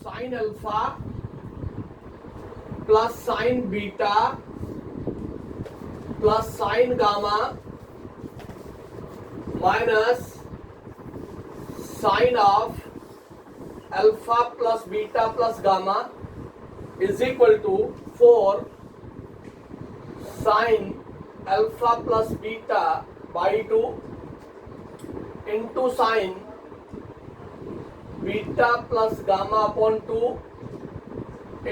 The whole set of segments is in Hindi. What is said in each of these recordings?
Sign alpha plus sine beta plus sine gamma minus sine of alpha plus beta plus gamma is equal to 4 sine alpha plus beta by 2 into sine beta plus gamma upon 2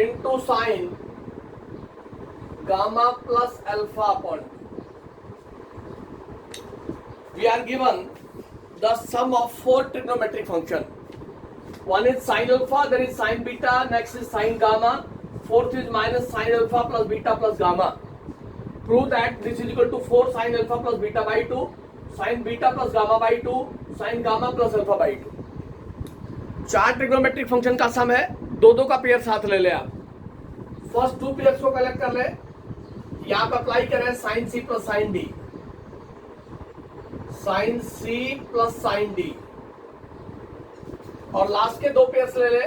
into sine gamma plus alpha upon 2. We are given the sum of 4 trigonometric function. One is sin alpha, there is sin beta, next is sin gamma, fourth is minus sin alpha plus beta plus gamma. Prove that this is equal to 4 sin alpha plus beta by 2, sin beta plus gamma by 2, sin gamma plus alpha by 2. 4 trigonometric function का सम है, दो का पेयर साथ ले ले आप. फर्स्ट 2 पेयर्स को कलेक्ट कर ले, यहां पर अप्लाई करें sine C plus sine D, sine C plus sine D, और लास्ट के 2 पेयर्स ले ले,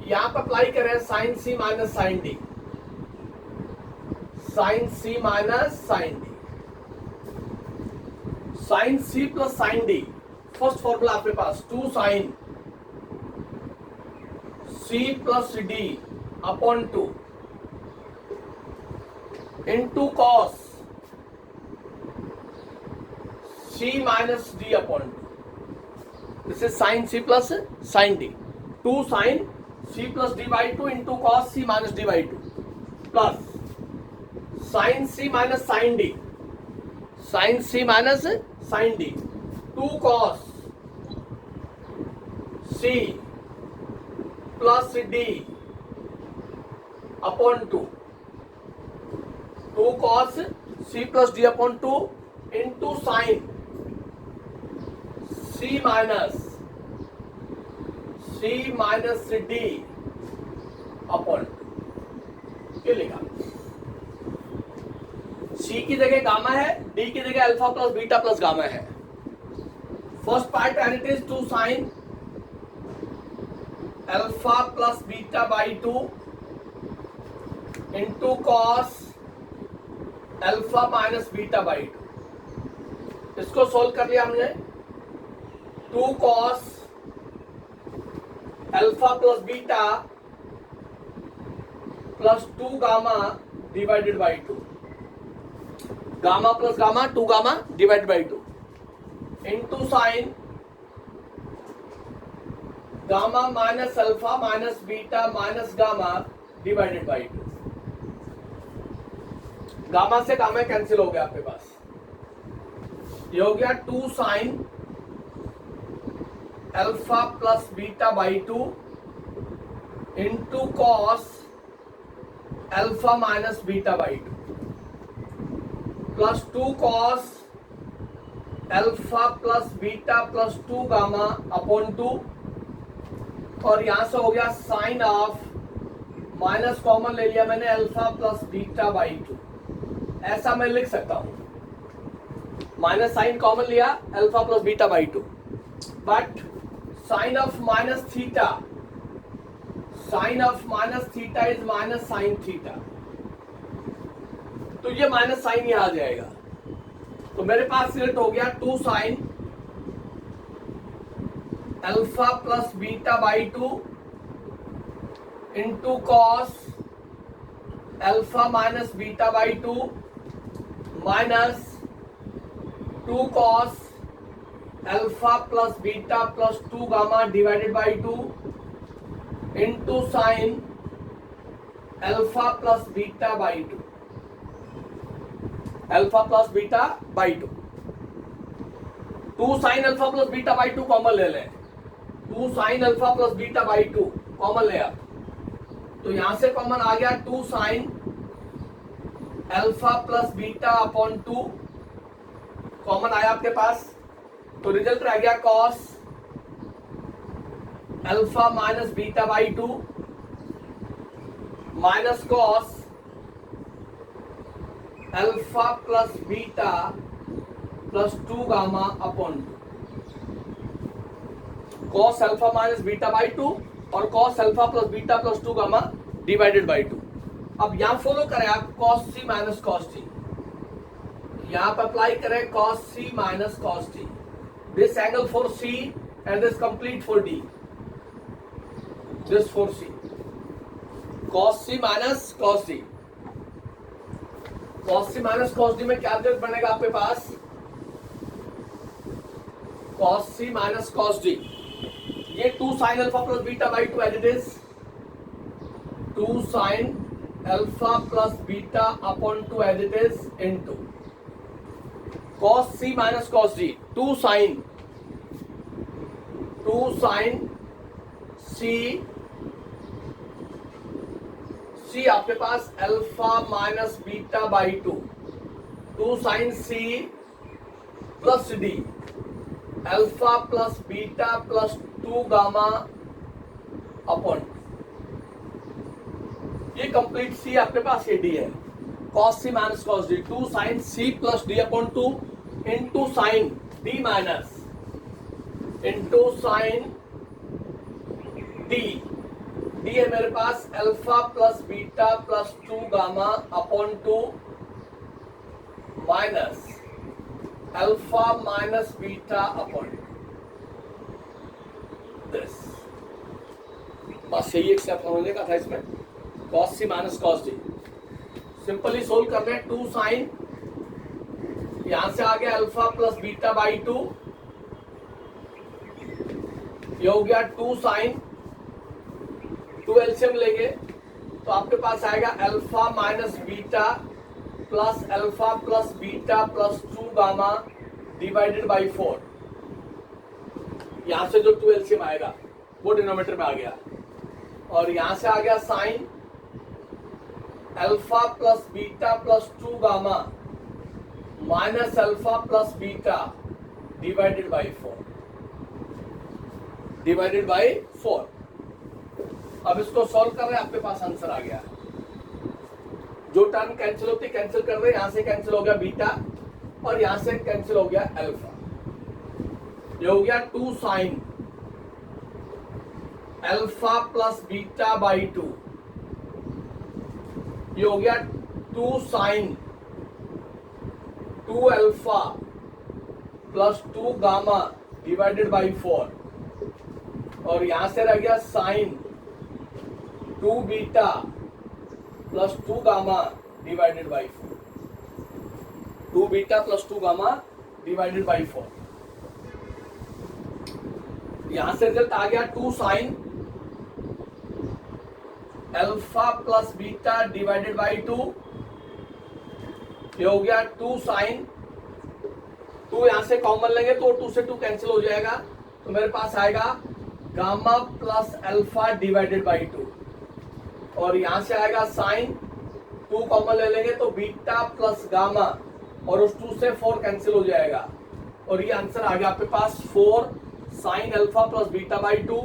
यहां पर अप्लाई करें sine C minus sine D, sine C minus sine D, sine C plus sine D. First formula आपके पास 2 sine C plus D upon 2 into cos C minus D upon 2. This is sine C plus sine D. 2 sine C plus D by 2 into cos C minus D by 2 plus sine C minus sine D, sine C minus sine D, 2 cos C plus D upon 2, 2 cos C plus D upon 2 into sine C minus D upon 2. ये लिखा. सी की जगह गामा है, डी की जगह alpha plus beta plus gamma है. First part and it is 2 sine alpha plus beta by 2 into cos alpha minus beta by 2. इसको सोल्व कर लिया हमने. 2 cos alpha plus beta plus 2 gamma divided by 2, gamma plus gamma 2 gamma divided by 2 into sine gamma minus alpha minus beta minus gamma divided by 2. Gamma से गामा कैंसिल हो गया आपके पास. ये हो गया 2 sine alpha plus beta by 2 into cos alpha minus beta by 2 plus 2 cos alpha plus beta plus 2 gamma upon 2, और यहां से हो गया साइन ऑफ माइनस कॉमन ले लिया मैंने अल्फा प्लस बीटा बाई 2. ऐसा मैं लिख सकता हूं, माइनस साइन कॉमन लिया alpha plus beta by 2, but sine of minus theta, sine of minus theta is minus sine theta, तो ये माइनस साइन यहां आ जाएगा. तो मेरे पास सिलेक्ट हो गया 2 sine alpha plus beta by 2 into cos alpha minus beta by 2 minus 2 cos alpha plus beta plus 2 gamma divided by 2 into sign alpha plus beta by 2, alpha plus beta by 2. 2 sine alpha plus beta by 2 common ले लें. 2 sine alpha plus beta by 2 common ले आप, तो यहां से कॉमन आ गया 2 sine alpha plus beta upon 2 common आया आपके पास, तो रिजल्ट रह गया cos alpha minus beta by 2 minus cos alpha plus beta plus 2 gamma upon 2. Cos alpha minus beta by 2 और cos alpha plus beta plus 2 gamma divided by 2। अब यहां फॉलो करें आप cos c minus cos t, यहां पर अप्लाई करें cos c minus cos t, this angle for c and this complete for d, this for c, cos c minus cos d, cos c minus cos d में क्या रिजल्ट बनेगा आपके पास, cos c minus cos d, ये 2 sin alpha plus beta by 2 as it is, 2 sin alpha plus beta upon 2 as it is into cos c minus cos d, 2 sin c आपके पास alpha minus beta by 2, 2 sin c plus d alpha plus beta plus 2 gamma upon, ये कंप्लीट सी आपके पास ये डी है, cos c minus cos d, 2 sin c plus d upon 2 into sine d minus into sine d, d है मेरे पास alpha plus beta plus 2 gamma upon 2 minus alpha minus beta upon this, बस यही एक स्टेप समझने का था इसमें, cos c minus cos d। Simply solve कर रहे हैं, 2 साइन यहां से आ गया अल्फा प्लस बीटा बाई 2, ये हो गया 2 साइन, 2 एलसीएम लेंगे तो आपके पास आएगा alpha minus beta plus alpha plus beta plus 2 gamma divided by 4, यहां से जो 2 एलसीएम आएगा वो डिनोमिनेटर में आ गया, और यहां से आ गया sign alpha plus beta plus 2 gamma minus alpha plus beta divided by 4। अब इसको सॉल्व कर रहे हैं, आपके पास आंसर आ गया, जो टर्म कैंसिल होती कैंसिल कर रहे हैं, यहां से कैंसिल हो गया बीटा और यहां से कैंसिल हो गया अल्फा, ये हो गया 2 sine alpha plus beta by 2, ये हो गया 2 sine 2 alpha plus 2 gamma divided by 4, और यहां से रह गया sine 2 beta plus 2 gamma divided by 4, 2 beta plus 2 gamma divided by 4, यहां से रिजल्ट आ गया 2 sine alpha plus beta divided by 2, ये हो गया 2 साइन, 2 यहां से कॉमन लेंगे तो 2 से 2 कैंसिल हो जाएगा, तो मेरे पास आएगा gamma plus alpha divided by 2, और यहां से आएगा साइन, 2 कॉमन ले लेंगे तो बीटा प्लस गामा, और उस 2 से 4 कैंसिल हो जाएगा, और ये आंसर आ गया आपके पास 4 sine alpha plus beta by 2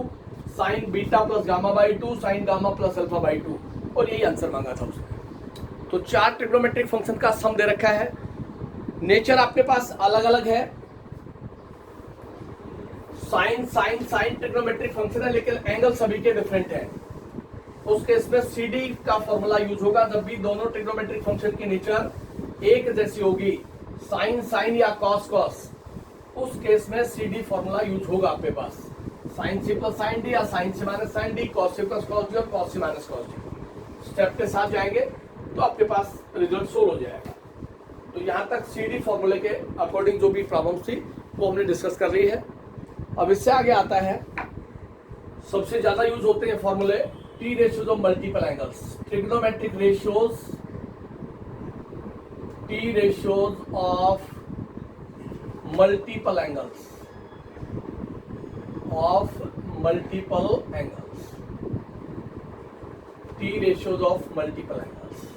sign beta plus gamma by 2 sign gamma plus alpha by 2, और यही आंसर मांगा था उसने। तो 4 ट्रिग्नोमेट्रिक फंक्शन का सम दे रखा है, नेचर आपके पास अलग अलग है, sine sine sine trigonometric function है, लेकिन एंगल सभी के डिफरेंट है, उस केस में सी डी का फॉर्मूला यूज होगा, जब भी दोनों ट्रिग्नोमेट्रिक फंक्शन की नेचर एक जैसी होगी, साइन साइन या कॉस कॉस, उस केस में सी डी फॉर्मूला यूज होगा आपके पास, sine C plus sine D या sine C minus sine D, cos C plus cos D और cos C minus cos D, step के साथ जाएंगे तो आपके पास रिजल्ट सोल्व हो जाएगा। तो यहाँ तक सी डी फॉर्मूले के अकॉर्डिंग जो भी प्रॉब्लम्स थी वो हमने डिस्कस कर ली है। अब इससे आगे आता है, सबसे ज्यादा यूज होते हैं फॉर्मूले T ratios of multiple angles, trigonometric ratios, T ratios of multiple angles, T ratios of multiple angles,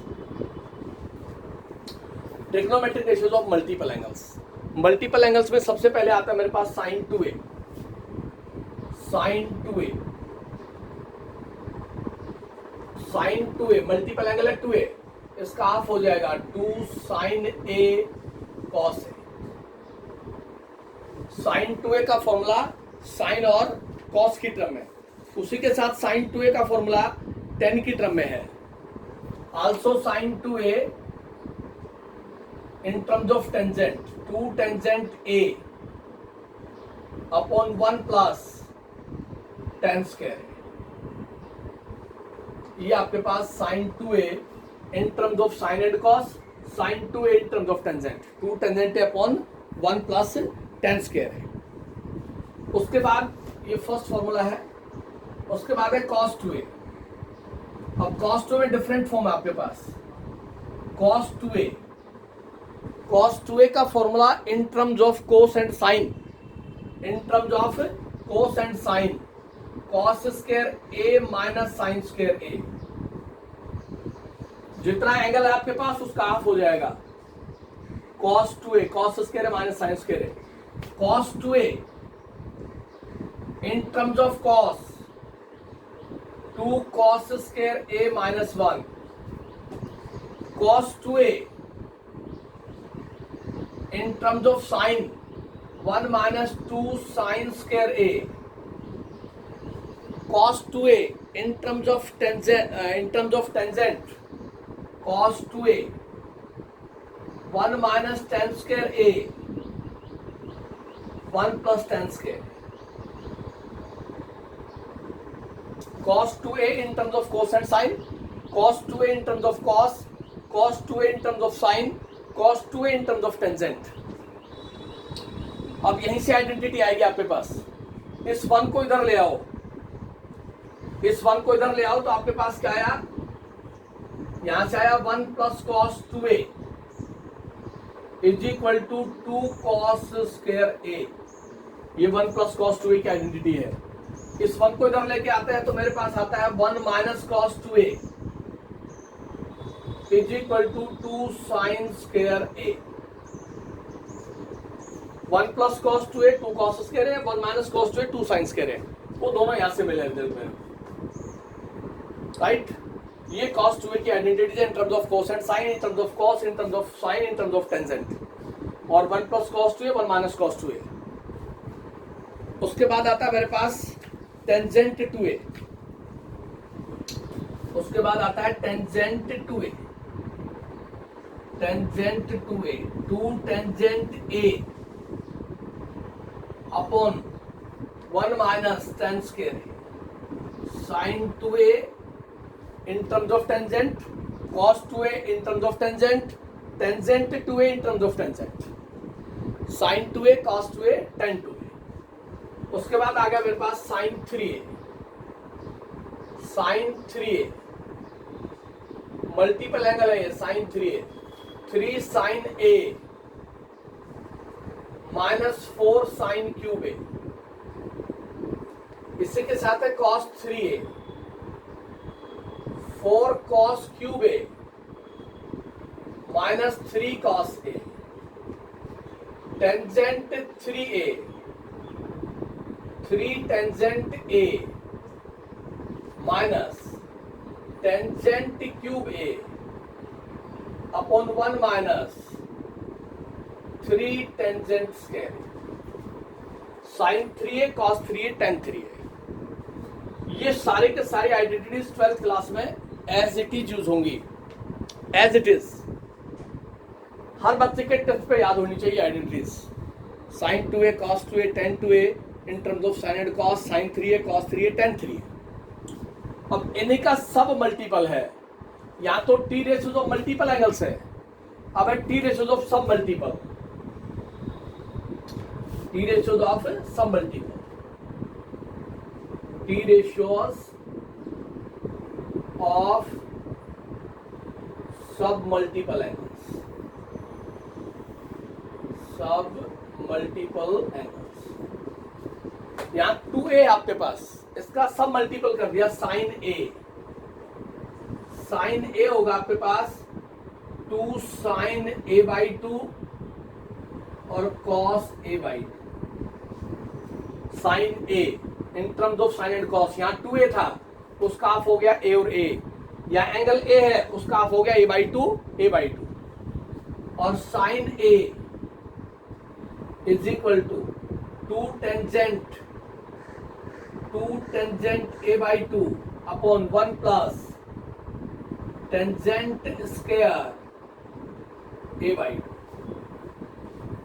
trigonometric ratios of multiple angles. Multiple angles में सबसे पहले आता है मेरे पास sine 2a, sine 2a multiple angle है 2a, इसका हाफ हो जाएगा 2 sine a cos a। Sine 2a का फॉर्मूला साइन और कॉस की टर्म में, उसी के साथ साइन 2a का फॉर्मूला 10 की टर्म में है। Also sine 2a in terms of tangent, 2 tangent a upon 1 plus tan square. ये आपके पास sine 2a in terms of sine and cos, sine 2a in terms of tangent, 2 tangent a upon 1 plus tan square है। उसके बाद ये फर्स्ट फॉर्मूला है। उसके बाद है cos 2a। अब cos 2a में डिफरेंट फॉर्म है आपके पास। cos 2a का formula in terms of cos and sine, in terms of cos and sine, cos square a minus sine square a। जितना एंगल है आपके पास उसका हाफ हो जाएगा। cos 2a, cos square a minus sine square a। cos 2a in terms of cos, 2 cos square a minus 1, cos 2a in terms of sin, 1 minus 2 sin square a, cos 2a in terms of tangent, cos 2a 1 minus tan square a, 1 plus tan square, cos 2a in terms of cos and sin, cos 2a in terms of cos, cos 2a in terms of sin, cos 2a in terms of tangent। अब यहीं से आइडेंटिटी आएगी आपके पास। इस वन को इधर ले आओ, इस वन को इधर ले आओ तो आपके पास क्या आया, यहां से आया 1 plus cos 2a is equal to 2 cos square a। ये 1 प्लस cos 2a की आइडेंटिटी है। इस वन को इधर लेके आते हैं तो मेरे पास आता है 1 minus cos 2a is equal to 2 sine square a। 1 plus cos 2a 2 cos square है, 1 minus cos 2a 2 sine square है। वो दोनों यहां से मिले हैं, राइट। ये cos 2a की आइडेंटिटी है इन terms of cos and sin, in terms of cos, in terms of sin, in terms of tangent. और 1 plus cos 2a 1 minus cos 2a। उसके बाद आता है मेरे पास टेंजेंट 2a। उसके बाद आता है tangent 2a, tangent 2a 2 tangent a upon 1 minus tan square sine 2a in terms of tangent, cos 2a in terms of tangent, tangent 2a in terms of tangent, sine 2a cos 2a tan 2a। उसके बाद आ गया मेरे पास sine 3a, sine 3a multiple angle है ये sine 3a, 3 sine a minus 4 sine cube a। इसी के साथ है cos 3a, 4 cos cube a minus 3 cos a, tangent 3a 3 tangent a minus tangent cube a upon 1 minus 3 tangent square, sine 3a cos 3a tan 3a। ये सारे के सारे आइडेंटिटीज 12th क्लास में एज इट इज यूज होंगी, एज इट इज। हर बच्चे के टेस्ट पे याद होनी चाहिए identities. Sine 2a cos 2a tan 2a in terms of sine and cos, sine 3a cos 3a tan 3a। अब इन्हीं का सब मल्टीपल है, या तो T ratios of multiple angles है, अब है टी रेशियोज ऑफ सब मल्टीपल, टी रेशियोज ऑफ सब मल्टीपल, टी रेशियोज ऑफ सब मल्टीपल एंगल्स, सब मल्टीपल एंगल्स। यहां 2a आपके पास, इसका सब मल्टीपल कर दिया साइन a, साइन a होगा आपके पास 2 साइन a बाई 2 और cos a by 2, sine a in terms of sine and cos। यहाँ 2a था उसका हाफ हो गया a और a, या एंगल a है उसका हाफ हो गया a बाई 2, और sine a is equal to 2 tangent 2 tangent a by 2 upon 1 plus tangent square a by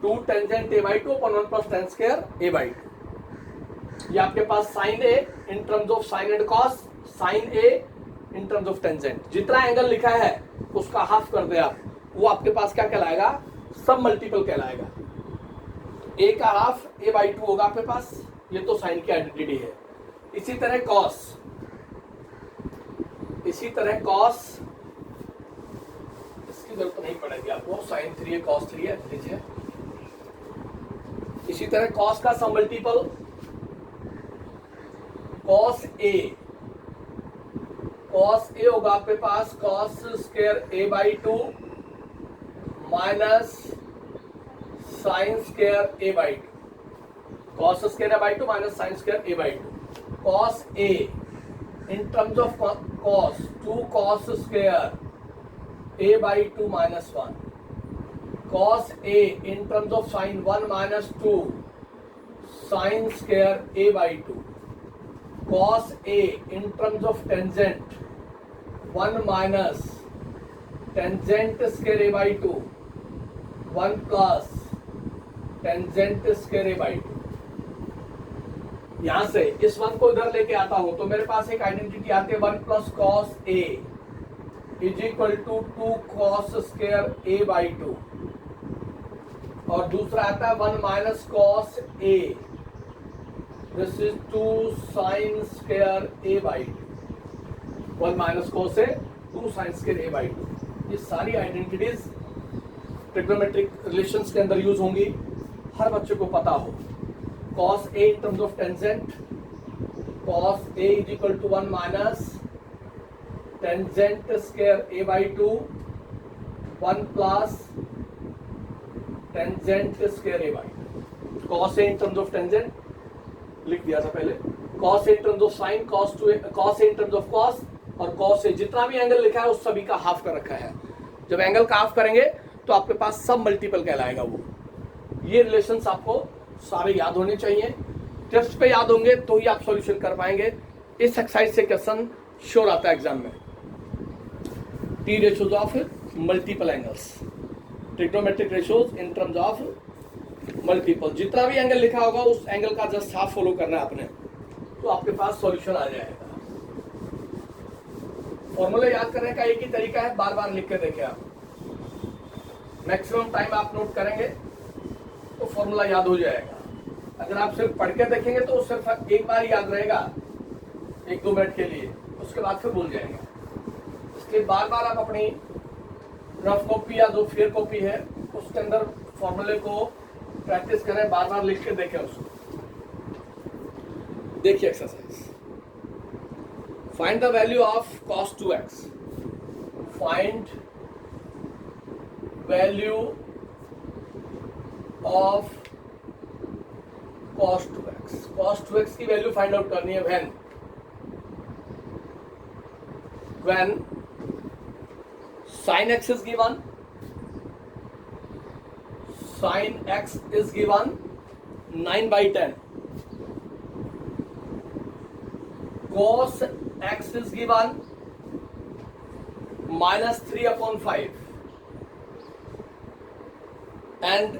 2 tangent a by 2 upon 1 plus tan square a by 2। ये आपके पास sine a in terms of sine and cos, sine a in terms of tangent. जितना एंगल लिखा है उसका हाफ कर दे आप, वो आपके पास क्या कहलाएगा, सब मल्टीपल कहलाएगा। a का हाफ a by 2 होगा आपके पास, ये तो साइन की आइडेंटिटी है। इसी तरह कॉस, इसी तरह कॉस, इसकी जरूरत नहीं पड़ेगी आपको, साइन 3 है कॉस 3 है लीजिए। इसी तरह कॉस का सब multiple cos a, cos a होगा आपके पास cos square a by 2 minus sine square a by 2, cos square a by 2 minus sine square a by 2। Cos a in terms of cos 2 cos square a by 2 minus 1, cos a in terms of sine 1 minus 2 sine square a by 2, cos a in terms of tangent 1 minus tangent square a by 2 1 plus tangent square a by 2। यहां से इस 1 को इधर लेके आता हूं तो मेरे पास एक आइडेंटिटी आती है 1 plus cos a is equal to 2 cos square a by 2, और दूसरा आता है 1 minus cos a, this is 2 sin square a by 2, 1 minus cos a 2 sin square a by 2। ये सारी आइडेंटिटीज ट्रिग्नोमेट्रिक रिलेशंस के अंदर यूज होंगी, हर बच्चे को पता हो। cos a in terms of tangent, cos a is equal to 1 minus tangent square a by 2 1 plus tangent square a by 2। cos a in terms of tangent लिख दिया था पहले, cos in terms of sign, cos in terms of cos, और cos से जितना भी एंगल लिखा है उस सभी का हाफ कर रखा है। जब एंगल का हाफ करेंगे तो आपके पास सब मल्टीपल कहलाएगा वो। ये रिलेशंस आपको सारे याद होने चाहिए, टेस्ट पे याद होंगे तो ही आप सॉल्यूशन कर पाएंगे। इस एक्सरसाइज से क्वेश्चन श्योर आता है एग्जाम में। T ratios of multiple angles, trigonometric ratios in terms of multiple, जितना भी एंगल लिखा होगा उस एंगल का जस्ट हाफ फॉलो करना है आपने, तो आपके पास सॉल्यूशन आ जाएगा। फॉर्मूला याद करने का एक ही तरीका है, बार बार लिख के देखें आप, मैक्सिमम टाइम आप नोट करेंगे तो फॉर्मूला याद हो जाएगा। अगर आप सिर्फ पढ़ के देखेंगे तो सिर्फ एक बार याद रहेगा 1-2 मिनट के लिए, उसके बाद फिर भूल जाएंगे। इसलिए बार बार आप अपनी रफ कॉपी या जो फेयर कॉपी है उसके अंदर फॉर्मूले को प्रैक्टिस करें, बार बार लिख के देखें उसको। देखिए exercise, find the value of cos 2x, find value of cos 2x। cos 2x की वैल्यू फाइंड आउट करनी है when sin x is given, sin x is given 9 by 10, cos x is given minus 3 upon 5, and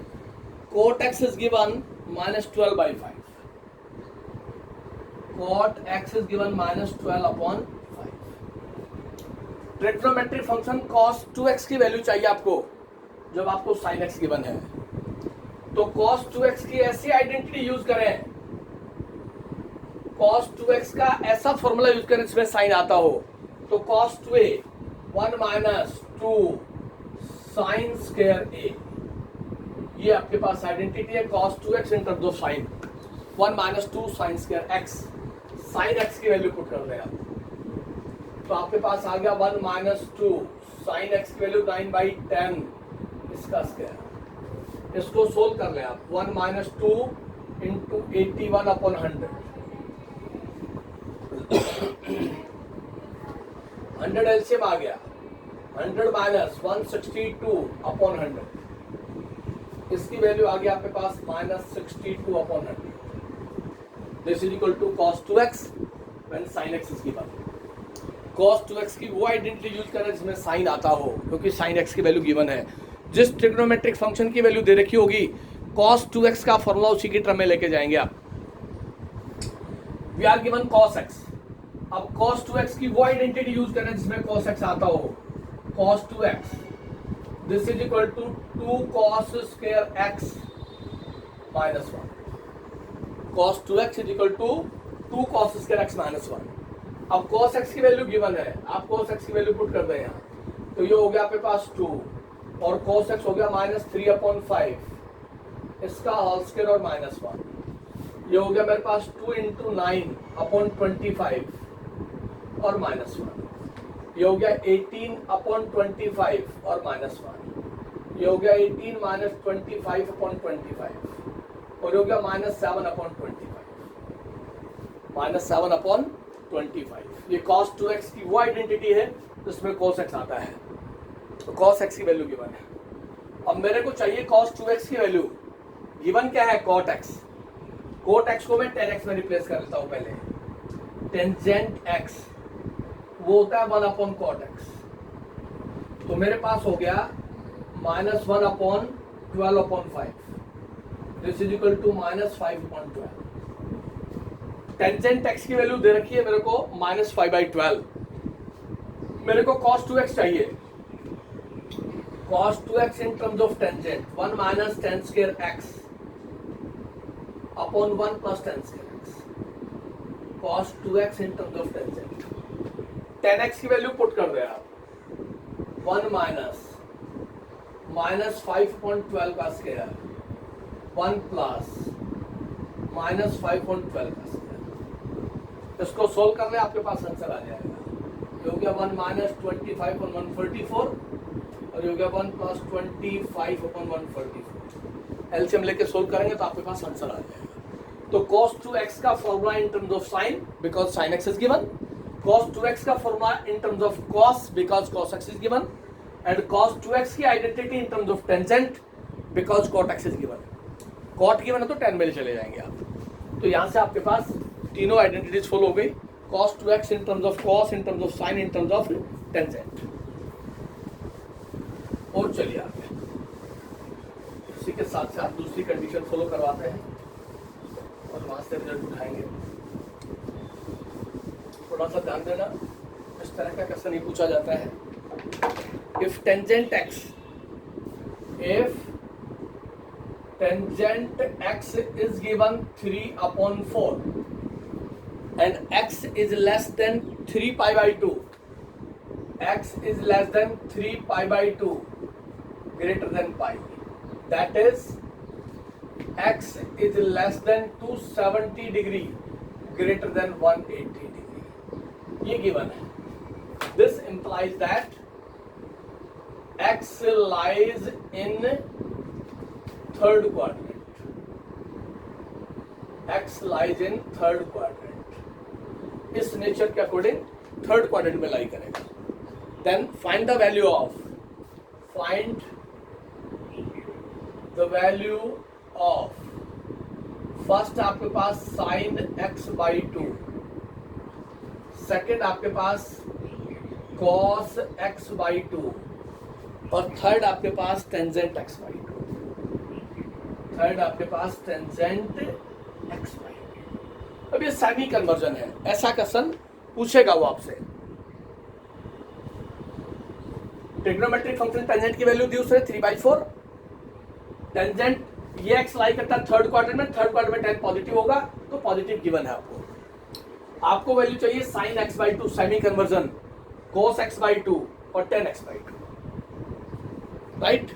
cot x is given minus 12 by 5, cot x is given minus 12 upon 5। Trigonometric function cos 2x की वैल्यू चाहिए आपको जब आपको sin x गिवन है, तो cos 2x की ऐसी आइडेंटिटी यूज करें, cos 2x का ऐसा फॉर्मूला यूज करें जिसमें साइन आता हो, तो cos 2a 1 minus 2 sine square a, ये आपके पास आइडेंटिटी है cos 2x in terms of sine 1 minus 2 sine square x, sine x की वैल्यू पुट कर दें आप, तो आपके पास आ गया 1 माइनस 2 साइन x की वैल्यू 9 बाई 10 इसका स्क्वायर। इसको सोल्व कर लें आप, 1 माइनस 2 इंटू 81 अपॉन 100, 100 एलसीएम आ गया, 100 माइनस 162 अपॉन 100, इसकी वैल्यू आ गया आपके पास minus 62 upon 100। This is equal to cos 2x when sin x is given. cos 2x की वो आइडेंटिटी यूज करना जिसमें साइन आता हो, क्योंकि sin x की वैल्यू गिवन है। जिस ट्रिग्नोमेट्रिक फंक्शन की वैल्यू दे रखी होगी cos 2x का फॉर्मूला उसी की टर्म में लेके जाएंगे आप। We are given cos x, अब cos 2x की वो आइडेंटिटी यूज करना जिसमें cos x आता हो। cos 2x this is equal to 2 cos square x minus 1। cos 2x is equal to 2 cos square x minus 1। अब cos x की वैल्यू गिवन है, आप cos x की वैल्यू पुट कर दें यहाँ, तो ये हो गया आपके पास 2 और cos x हो गया -3/5, इसका होल स्क्वायर और -1। ये हो गया मेरे पास 2 × 9/25 और -1। ये हो गया 18/25 और -1। ये हो गया 18 - 25/25 और ये हो गया -7/25। ये cos 2x की वो आइडेंटिटी है जिसमें cos x आता है। तो cos x की वैल्यू गिवन है। अब मेरे को चाहिए cos 2x की वैल्यू। गिवन क्या है? cot x। cot x को मैं tan x में रिप्लेस कर लेता हूं पहले। टेंजेंट x वो होता है 1/cot x। तो मेरे पास हो गया -1/12/5, this is equal to -5/12। Tangent x की वैल्यू दे रखी है मेरे को -5/12। मेरे को cos 2x चाहिए। cos 2x in terms of tangent 1 - tan square x upon 1 plus tan square x। cos 2x in terms of tangent, tan x की वैल्यू पुट कर दे आप। 1 -5/12 का स्क्वायर 1 प्लस -5/12 का स्क्वायर। इसको सोल्व कर ले, आपके पास आंसर आ जाएगा। ये हो गया 1 - 25/144 और ये हो गया 1 + 25/144। एलसीएम लेके सोल्व करेंगे तो आपके पास आंसर आ जाएगा। तो cos 2x का formula in terms of sign because sin x is given, cos 2x का formula in terms of cos because cos x is given, and cos 2x की identity in terms of tangent because cot x is given. cot given है तो tan में चले जाएंगे आप। तो यहाँ से आपके पास तीनों आइडेंटिटीज फुल हो गई। cos 2x in terms of cos, in terms of sin, in terms of tangent. और चलिए आगे, इसी के साथ साथ दूसरी कंडीशन फॉलो करवाते हैं और वहां से रिजल्ट उठाएंगे। थोड़ा सा ध्यान देना, इस तरह का क्वेश्चन नहीं पूछा जाता है। If tangent x is given 3/4 and x is less than 3π/2, x is less than 3π/2 greater than pi, that is x is less than 270 degree greater than 180 degree, ये given है। This implies that x lies in third quadrant, x lies in third quadrant, इस नेचर के अकॉर्डिंग थर्ड क्वाड्रेंट में लाई करेगा। Then find the value of first आपके पास sin x/2, सेकेंड आपके पास cos x/2 और थर्ड आपके पास टेंजेंट x/2। अब ये सेमी कन्वर्जन है, ऐसा क्वेश्चन पूछेगा वो आपसे। ट्रिग्नोमेट्रिक फंक्शन टेंजेंट की वैल्यू दी उसने 3/4, टेंजेंट ये x लाई करता है थर्ड क्वाड्रेंट में, थर्ड क्वाड्रेंट में tan पॉजिटिव होगा तो पॉजिटिव गिवन है आपको वैल्यू चाहिए sin x/2 semi conversion, cos x/2 और tan x/2, राइट।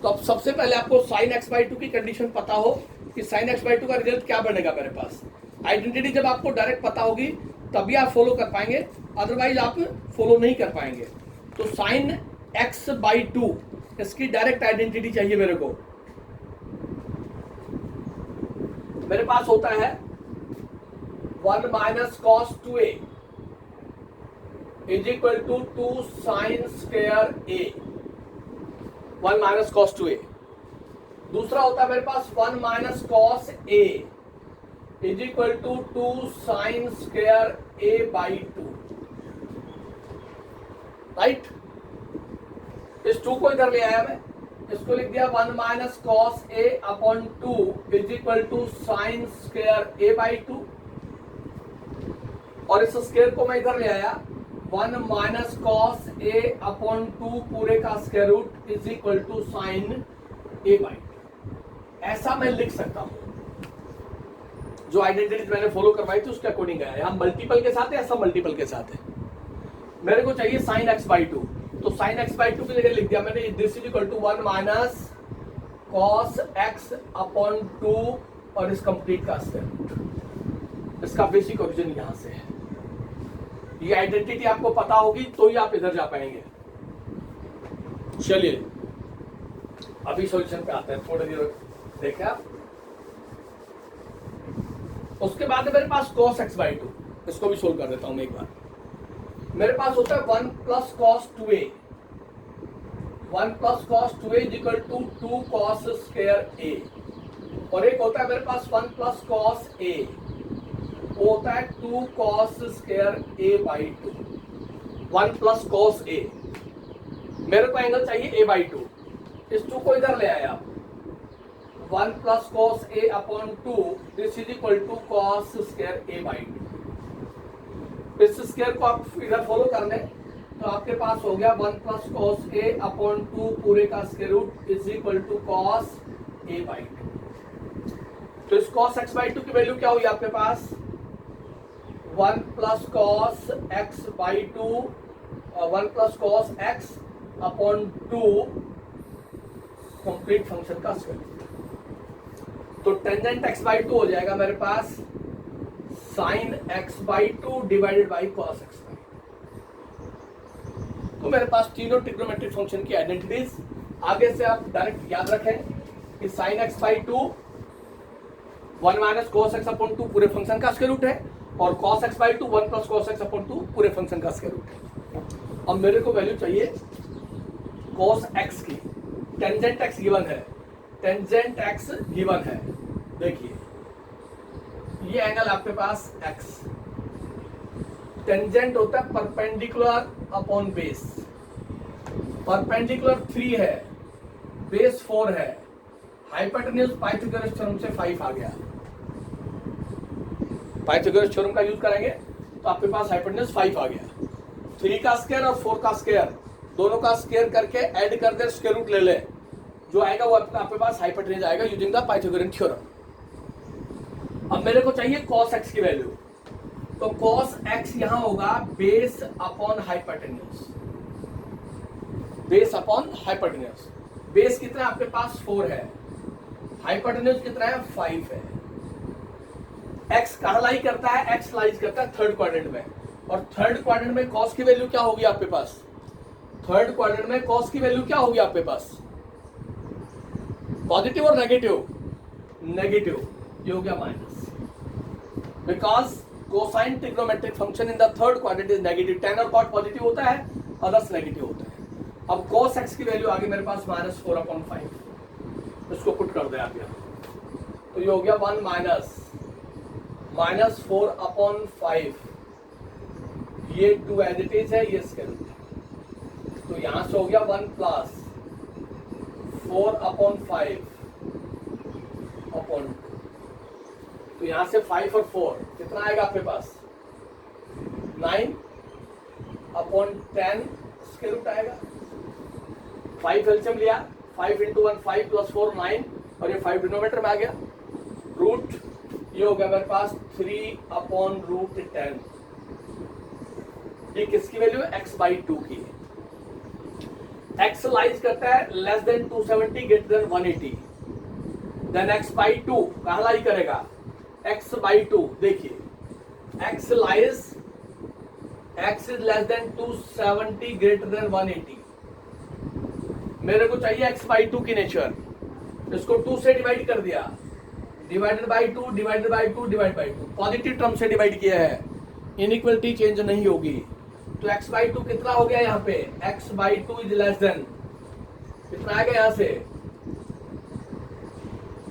तो अब सबसे पहले आपको sin x/2 की कंडीशन पता हो कि sin x/2 का रिजल्ट क्या बनेगा। मेरे पास आइडेंटिटी जब आपको डायरेक्ट पता होगी तभी आप फॉलो कर पाएंगे, अदरवाइज आप फॉलो नहीं कर पाएंगे। तो sin x/2 इसकी डायरेक्ट आइडेंटिटी चाहिए मेरे को। मेरे पास होता है 1 - cos 2a is equal to 2 sin square a, 1 - cos 2a। दूसरा होता है मेरे पास 1 - cos a is equal to 2 sine square A by 2, right. इस 2 को इधर ले आया मैं, इसको लिख दिया 1 minus cos A upon 2 is equal to sine square A by 2, और इस स्क्वायर को मैं इधर ले आया 1 माइनस कॉस ए अपॉन 2 पूरे का square root is equal to sine A by 2। ऐसा मैं लिख सकता हूं, जो आइडेंटिटी मैंने फॉलो करवाई थी उसके अकॉर्डिंग है। यहां मल्टीपल के साथ है, ऐसा मल्टीपल के साथ है। मेरे को चाहिए साइन एक्स बाई 2, तो साइन एक्स बाई 2 की जगह लिख दिया मैंने this is equal to 1 minus cos x upon 2 और इस कंप्लीट का स्क्वायर रूट। इसका बेसिक ओरिजिन यहां से है। ये आइडेंटिटी आपको पता होगी तो ही आप इधर जा पाएंगे। चलिए अभी सॉल्यूशन पे आते हैं, थोड़ी देर देखें आप। उसके बाद मेरे पास cos x बाई 2, इसको भी सोल्व कर देता हूं मैं एक बार। मेरे पास होता है 1 plus cos 2a, 1 plus cos 2a is equal to 2 cos square a, और एक होता है मेरे पास 1 प्लस कॉस a, वो होता है 2 cos square a by 2। 1 plus cos a, मेरे को एंगल चाहिए a बाई 2, इस 2 को इधर ले आया 1 plus cos a upon 2 this is equal to cos square a by 2। इस स्क्वायर को आप इधर फॉलो कर लें तो आपके पास हो गया 1 प्लस कॉस a अपॉन 2 पूरे का square root is equal to cos a by 2। तो इस कॉस x बाई 2 की वैल्यू क्या हुई आपके पास 1 plus cos x by 2, 1 plus cos x upon 2 complete function का स्क्वायर रूट। तो टेंजेंट x बाई 2 हो जाएगा मेरे पास sine x by 2 divided by cos x by 2। तो मेरे पास तीनों ट्रिग्नोमेट्रिक फंक्शन की आइडेंटिटीज आगे से आप डायरेक्ट याद रखें कि sine x by 2 1 minus cos x upon 2 पूरे फंक्शन का स्क्वायर रूट है, और cos x by 2 1 plus cos x upon 2 पूरे फंक्शन का स्क्वायर रूट है। अब मेरे को वैल्यू चाहिए कॉस x की। टेंजेंट x गिवन है, टेंजेंट x गिवन है। देखिए ये एंगल आपके पास x, टेंजेंट होता है परपेंडिकुलर अपॉन बेस। परपेंडिकुलर 3 है, बेस 4 है, हाइपोटेन्यूज पाइथागोरस थ्योरम से 5 आ गया। पाइथागोरस थ्योरम का यूज करेंगे तो आपके पास हाइपोटेन्यूज 5 आ गया। 3 का स्क्वायर और 4 का स्क्वायर दोनों का स्क्वायर करके ऐड कर दे, स्क्वायर रूट ले ले, जो आएगा वो आपके पास हाइपोटेन्यूज आएगा यूजिंग द पाइथागोरन थ्योरम। अब मेरे को चाहिए cos x की वैल्यू, तो cos x यहां होगा base upon hypotenuse, base upon hypotenuse. Base कितना आपके पास 4 है, हाइपोटेन्यूज कितना है 5 है। x कहां लाई करता है, x लाइज करता है थर्ड क्वाड्रेंट में, और थर्ड क्वाड्रेंट में cos की वैल्यू क्या होगी आपके पास, थर्ड क्वाड्रेंट में cos की वैल्यू क्या होगी आपके पास, पॉजिटिव और नेगेटिव, नेगेटिव, ये हो गया minus, because cosine trigonometric function in the third quadrant is negative. tan और cot पॉजिटिव होता है, अदर्स नेगेटिव होता है। अब cos x की वैल्यू आ गई मेरे पास -4/5, इसको पुट कर दे आप यहाँ, तो ये हो गया 1 माइनस 4/5, ये 2 एज इट इज है, ये स्क्वायर रूट है, तो यहां से हो गया 1 प्लस 4/5 अपॉन 2, तो यहां से 5 और 4 कितना आएगा आपके पास 9/10 स्क्वायर रूट आएगा। 5 एलसीएम लिया, 5 इंटू 1 5 प्लस 4 9, और ये 5 डिनोमिनेटर में आ गया, रूट ये हो गया मेरे पास 3/√10। ये किसकी वैल्यू है, x बाई 2 की। x लाइज करता है less than 270 greater than 180, then x by 2 कहां लाई करेगा, x बाई 2। देखिए x lies, x is less than 270 greater than 180। मेरे को चाहिए x बाई 2 की नेचर, इसको 2 से डिवाइड कर दिया, divided by 2 divided by 2 divide by 2, positive term से डिवाइड किया है, इनइक्वलिटी चेंज नहीं होगी, तो x बाई 2 कितना हो गया यहाँ पे, x by 2 is less then कितना आएगा यहाँ से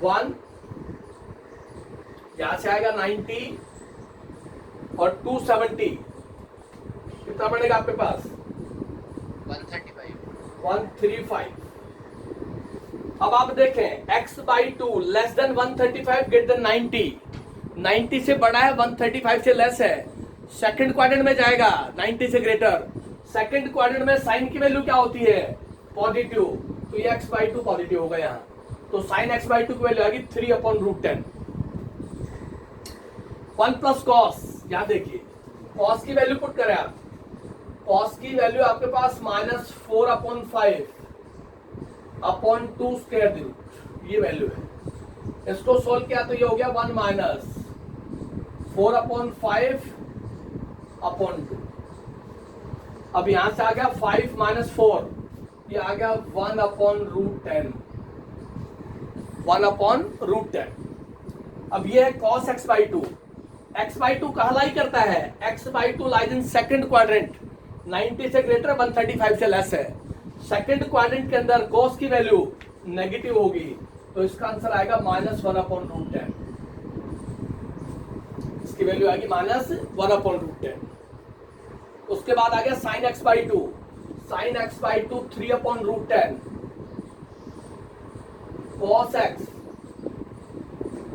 1, यहां से आएगा 90 और 270, कितना बनेगा आपके पास? 135। अब आप देखें x by to less than 135 greater than 90 से बड़ा है, 135 से लेस है, सेकंड क्वाड्रेंट में जाएगा 90 से ग्रेटर। सेकंड क्वाड्रेंट में साइन की वैल्यू क्या होती है? पॉजिटिव, तो ये x बाई टू पॉजिटिव होगा यहाँ, तो साइन x बाई टू की वैल्यू आएगी 3/√10। 1 प्लस कॉस, यहाँ देखिए कॉस की वैल्यू पुट करें आप, कॉस की वैल्यू आपके पास -4/5/2 ये वैल्यू है। इसको सोल्व किया तो ये हो गया 1 - 4/5/2। अब यहां से आ गया 5 - 4, ये आ गया 1/√10। 1/√10। अब ये है cos x/2। x/2 कहलाई करता है, x/2 lies in second quadrant, 90 से ग्रेटर 135 से लेस है। सेकंड क्वाड्रेंट के अंदर cos की वैल्यू नेगेटिव होगी, तो इसका आंसर आएगा -1/√10। इसकी वैल्यू आएगी -1/√10। उसके बाद आ गया sin x/2, sin x/2 3/√10, cos x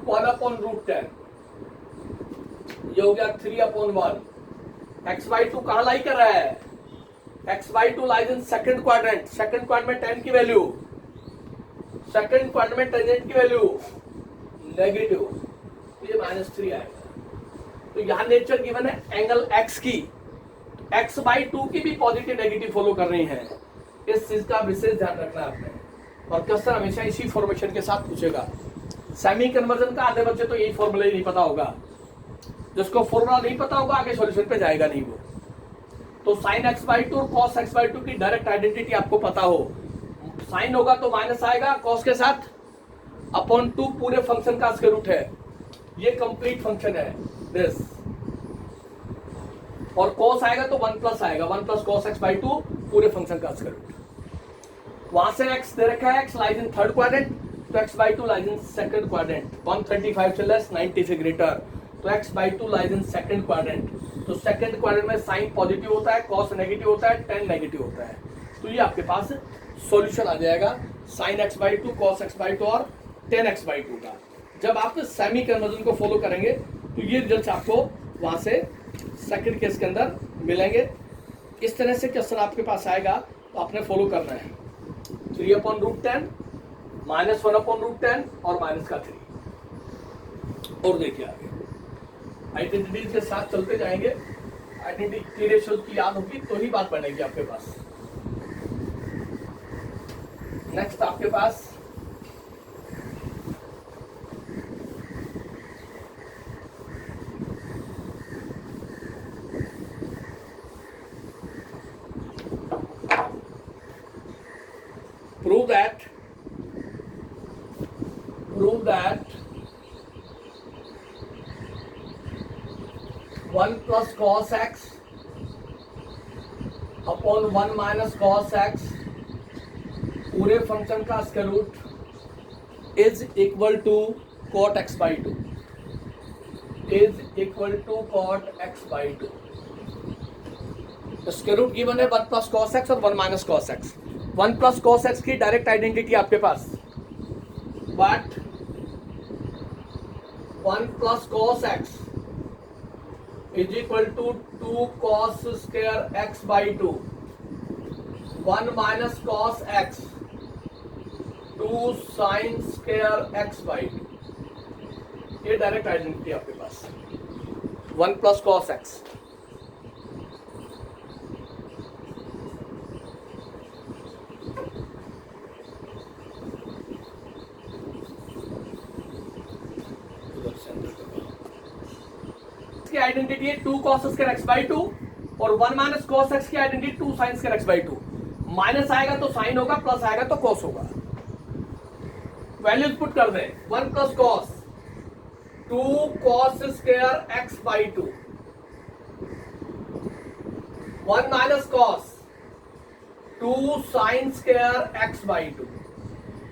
1/√10, ये हो गया 3/1। x/2 कहां लाई कर रहा है? x/2 lies in second quadrant, second quadrant में tan की वैल्यू, सेकंड क्वाड्रेंट में टेंजेंट की वैल्यू नेगेटिव, तो ये -3 आएगा। तो यहां नेचर गिवन है एंगल x की, x/2 की भी पॉजिटिव नेगेटिव फॉलो कर रही है, इस चीज का विशेष ध्यान रखना है आपने। और क्वेश्चन हमेशा इसी फॉर्मेशन के साथ पूछेगा। सेमी कन्वर्जन का आधे बच्चे तो यही फॉर्मूला ही नहीं पता होगा, जिसको फॉर्मूला नहीं पता होगा आगे सॉल्यूशन पे जाएगा नहीं वो। तो sin x/2 और cos x/2 की डायरेक्ट आइडेंटिटी आपको पता हो, साइन होगा तो माइनस आएगा cos के साथ, /2 पूरे फंक्शन का स्क्वायर रूट है, ये कंप्लीट फंक्शन है दिस, और cos आएगा तो 1 प्लस आएगा, 1 प्लस cos x/2 पूरे फंक्शन का स्क्वायर रूट। वहां से x दे रखा है, x lies in third quadrant, तो x/2 lies in second quadrant, 135 से लेस 90 से ग्रेटर, तो x/2 lies in second quadrant. तो सेकंड क्वाड्रेंट में साइन पॉजिटिव होता है, cos नेगेटिव होता है, tan नेगेटिव होता है, तो ये आपके पास सॉल्यूशन आ जाएगा sin x/2, cos x/2 और tan x/2 का। जब आप सेमी कन्वर्जन को फॉलो करेंगे तो ये रिजल्ट आपको वहां से सेकंड केस के अंदर मिलेंगे। इस तरह से क्वेश्चन आपके पास आएगा, तो आपने फॉलो करना है 3/√10, -1/√10 और -3। और देखिए आगे आइडेंटिटीज के साथ चलते जाएंगे, आइडेंटिटी रेशियो की याद होगी तो ही बात बनेगी आपके पास। नेक्स्ट आपके पास prove that 1 plus cos x upon 1 minus cos x पूरे फंक्शन का square root is equal to cot x/2, is equal to cot x/2। Square root given है 1 प्लस cos x और 1 minus cos x। 1 plus cos x की डायरेक्ट आइडेंटिटी आपके पास, but 1 plus cos x is equal to 2 cos square x/2, 1 minus cos x 2 sin square x/2। ये डायरेक्ट आइडेंटिटी आपके पास 1 प्लस cos x। की आइडेंटिटी है 2 cos स्क्वायर x/2 और 1 माइनस cos x की identity 2 sin square x/2। Minus आएगा तो साइन होगा, प्लस आएगा तो cos होगा। वैल्यूज पुट कर दें, 1 plus cos 2 cos square x/2, 1 minus cos 2 sin square x/2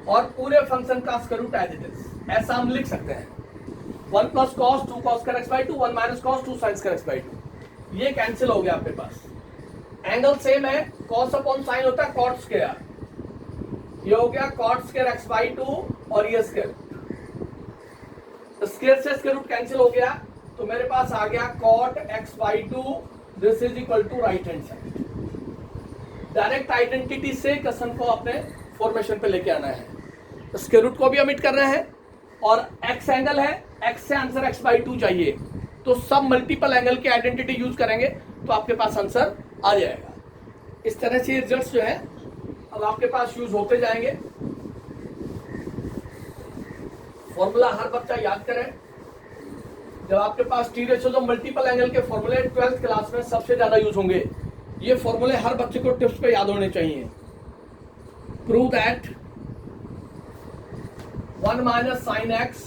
और पूरे फंक्शन का square root as it is, ऐसा हम लिख सकते हैं। 1 plus cos 2 cos square x by two, 1 minus cos 2 sine square x by two. ये कैंसिल हो गया आपके पास। एंगल सेम है, कॉस अपॉन साइन होता है कॉट स्क्वायर। ये हो गया cot square x by two और ये स्क्वायर स्क्वायर से स्क्वायर रूट कैंसिल हो गया, तो मेरे पास आ गया cot X by two, this is equal to right hand side. Direct identity से क्वेश्चन को अपने फॉर्मेशन पे लेके आना है। स्क्वायर रूट को भी ओमिट कर रहे हैं और एक्स एंगल है, एक्स से आंसर एक्स बाई टू चाहिए, तो सब मल्टीपल एंगल की आइडेंटिटी यूज करेंगे तो आपके पास आंसर आ जाएगा। इस तरह से रिजल्ट्स जो है अब आपके पास यूज होते जाएंगे। फॉर्मूला हर बच्चा याद करे। जब आपके पास टी रेशियो जो मल्टीपल एंगल के फॉर्मूले 12th क्लास में सबसे ज्यादा यूज होंगे, ये फॉर्मूले हर बच्चे को टिप्स पे याद होने चाहिए। Prove that 1 minus sine X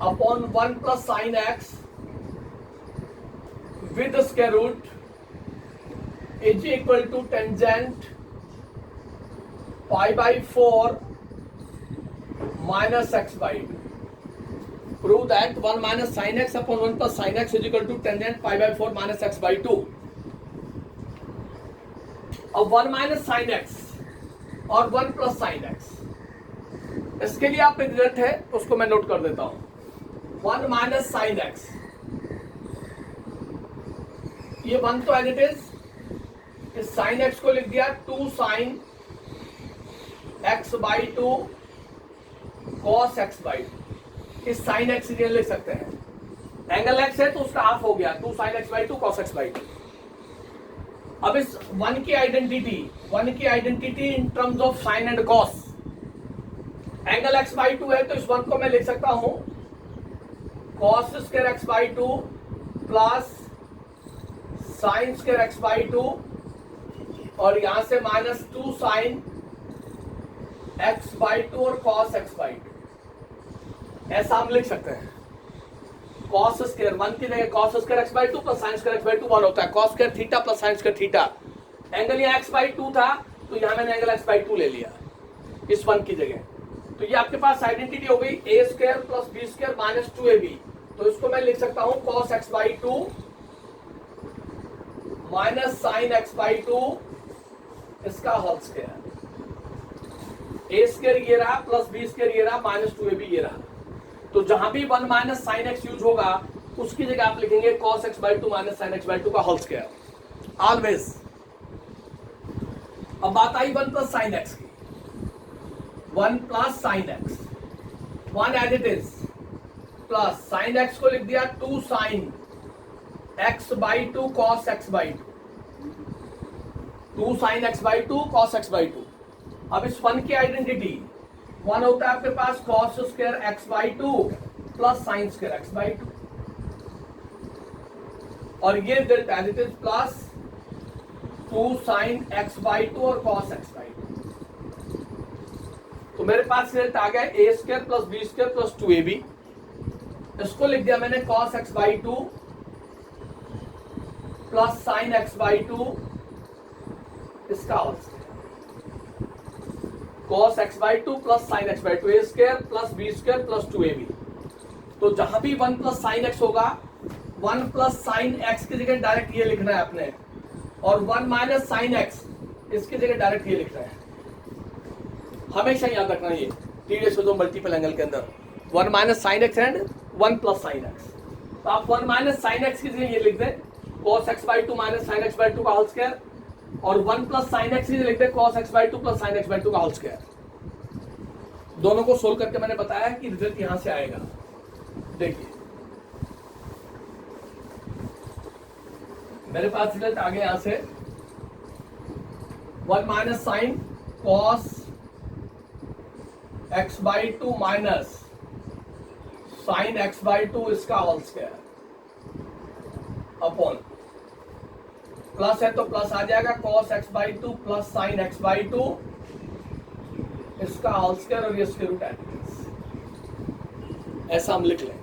upon 1 plus sine X with square root is equal to tangent pi by 4 minus X by two. Prove that 1 minus sin x upon 1 plus sin x is equal to tangent pi by 4 minus x by 2. अब 1 minus sin x और 1 plus sin x, इसके लिए आप रिजल्ट है उसको मैं नोट कर देता हूं। 1 minus sin x, ये 1 तो एज इट इज, इस sin x को लिख दिया 2 sin x by 2 cos x by 2। इस साइन एक्स सीरियल लिख सकते हैं। एंगल एक्स है तो उसका हाफ हो गया 2 sine x by 2 cos x by 2। अब इस 1 की identity in terms of sine and cos, angle x by 2 है तो इस 1 को मैं लिख सकता हूं cos square x by 2 plus sine square x by 2 और यहां से माइनस 2 साइन एक्स बाई 2 और कॉस एक्स बाई 2। ऐसा हम लिख सकते हैं। कॉस स्क्वायर 1 की जगह cos square x by 2 plus sine square x by 2 1 होता है। Cos square theta plus sine square theta, angle यहाँ एक्स बाई 2 था तो यहाँ मैंने एंगल एक्स बाई 2 ले लिया इस 1 की जगह। तो ये आपके पास आइडेंटिटी हो गई a square plus b square minus 2ab। तो इसको मैं लिख सकता हूँ cos x by 2 minus sine x by 2 इसका होल स्क्वायर। ए स्क्वायर ये रहा प्लस बी स्क्वायर ये रहा माइनस 2ab ये रहा। तो जहां भी 1 माइनस साइन एक्स यूज होगा उसकी जगह आप लिखेंगे cos x by 2 minus sine x by 2 का होल स्क्वायर ऑलवेज। अब बात आई 1 प्लस साइन एक्स की। 1 plus sine X 1 as it is plus sine X को लिख दिया 2 sine x by 2 cos x by 2 sine x by 2 cos x by 2। अब इस 1 की आइडेंटिटी 1 होता है आपके पास cos square x by 2 plus sine square x by 2 और ये result as it is plus 2 sine x by 2 और कॉस एक्स बाई 2। तो मेरे पास रिजल्ट आ गया a square plus b square plus 2ab। इसको लिख दिया मैंने cos x by 2 plus sine x by 2 इसका whole square. cos x by 2 plus sine x by 2 a square plus b square plus 2ab। तो जहां भी 1 प्लस साइन x होगा 1 प्लस साइन x की जगह डायरेक्ट ये लिखना है आपने, और 1 माइनस साइन x इसकी जगह डायरेक्ट ये लिखना है। हमेशा याद रखना ये टी रेशियो दो मल्टीपल एंगल के अंदर 1 minus sine x and 1 plus sine x। तो आप 1 माइनस साइन x की जगह ये लिख दें cos x by 2 minus sine x by 2 का होल स्क्वायर, और 1 प्लस साइन एक्स लिख दे cos x by 2 plus sine x by 2 का होल स्क्वायर। दोनों को सोल्व करके मैंने बताया कि रिजल्ट यहां से आएगा। देखिए मेरे पास रिजल्ट आ गया यहां से 1 minus sine cos x by 2 minus sine x by 2 इसका होल स्क्वायर अपॉन प्लस है तो प्लस आ जाएगा cos x by 2 plus sine x by 2 इसका होल स्क्वायर और ये स्क्वायर रूट एडिशंस। ऐसा हम लिख लेंगे।